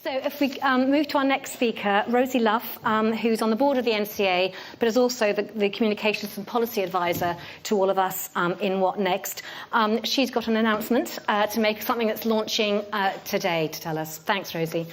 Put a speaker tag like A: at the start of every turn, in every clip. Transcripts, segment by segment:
A: So if we move to our next speaker, Rosie Luff, who's on the board of the NCA, but is also the communications and policy advisor to all of us in What Next. She's got an announcement to make, something that's launching today to tell us. Thanks, Rosie.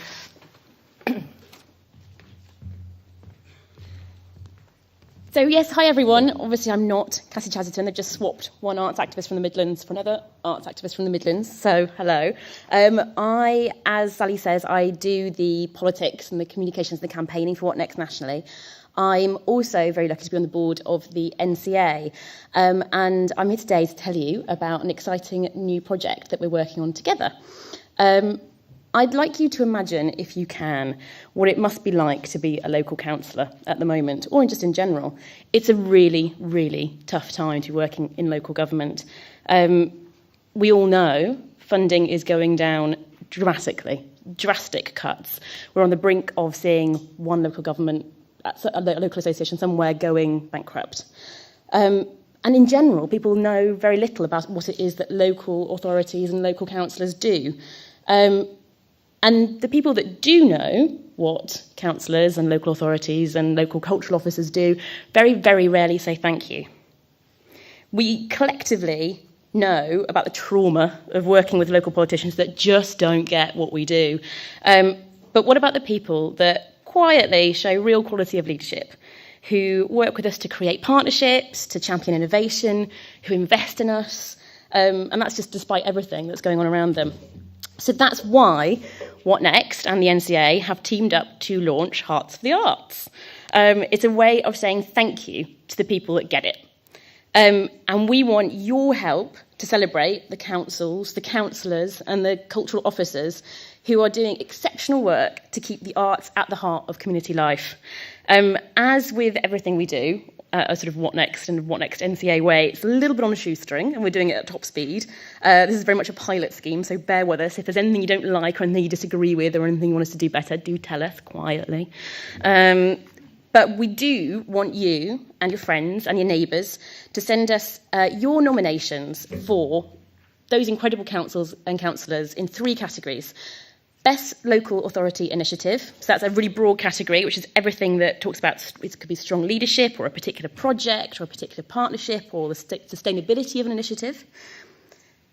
B: So yes, hi everyone. Obviously I'm not Cassie Chasiterton. They've just swapped one arts activist from the Midlands for another arts activist from the Midlands. So hello. I, as Sally says, I do the politics and the communications and the campaigning for What Next nationally. I'm also very lucky to be on the board of the NCA. And I'm here today to tell you about an exciting new project that we're working on together. I'd like you to imagine, if you can, what it must be like to be a local councillor at the moment, or just in general. It's a really, really tough time to be working in local government. We all know funding is going down drastically, drastic cuts. We're on the brink of seeing one local government, a local association somewhere going bankrupt. And in general, people know very little about what it is that local authorities and local councillors do. And the people that do know what councillors and local authorities and local cultural officers do very, very rarely say thank you. We collectively know about the trauma of working with local politicians that just don't get what we do. But what about the people that quietly show real quality of leadership, who work with us to create partnerships, to champion innovation, who invest in us, and that's just despite everything that's going on around them. So that's why What Next and the NCA have teamed up to launch Hearts of the Arts. It's a way of saying thank you to the people that get it. And we want your help to celebrate the councils, the councillors and the cultural officers who are doing exceptional work to keep the arts at the heart of community life. As with everything we do, a sort of What Next and What Next NCA way, it's a little bit on a shoestring and we're doing it at top speed. This is very much a pilot scheme, so bear with us. If there's anything you don't like or anything you disagree with or anything you want us to do better, do tell us quietly. But we do want you and your friends and your neighbours to send us your nominations for those incredible councils and councillors in 3 categories. Best Local Authority Initiative, so that's a really broad category, which is everything that talks about, it could be strong leadership or a particular project or a particular partnership or the sustainability of an initiative.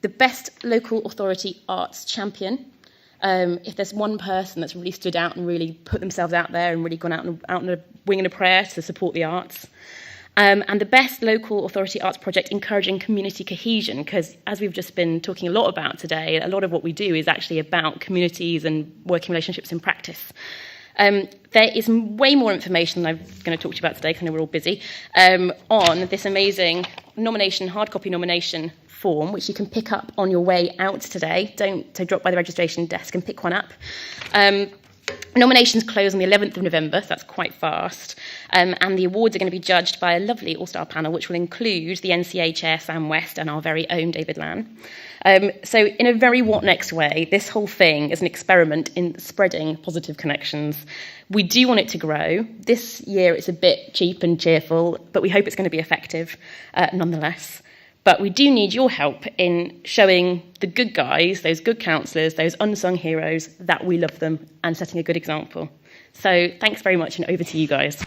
B: The Best Local Authority Arts Champion, if there's one person that's really stood out and really put themselves out there and really gone out on a wing and a prayer to support the arts. And the Best Local Authority Arts Project encouraging community cohesion, because as we've just been talking a lot about today, a lot of what we do is actually about communities and working relationships in practice. There is way more information than I'm going to talk to you about today, because I know we're all busy, on this amazing nomination, hard copy nomination form, which you can pick up on your way out today. Don't drop by the registration desk and pick one up. Nominations close on the 11th of November, so that's quite fast. And the awards are going to be judged by a lovely all-star panel, which will include the NCA Chair, Sam West, and our very own David Lann. So in a very What Next way, this whole thing is an experiment in spreading positive connections. We do want it to grow. This year it's a bit cheap and cheerful, but we hope it's going to be effective nonetheless. But we do need your help in showing the good guys, those good councillors, those unsung heroes, that we love them and setting a good example. So thanks very much, and over to you guys.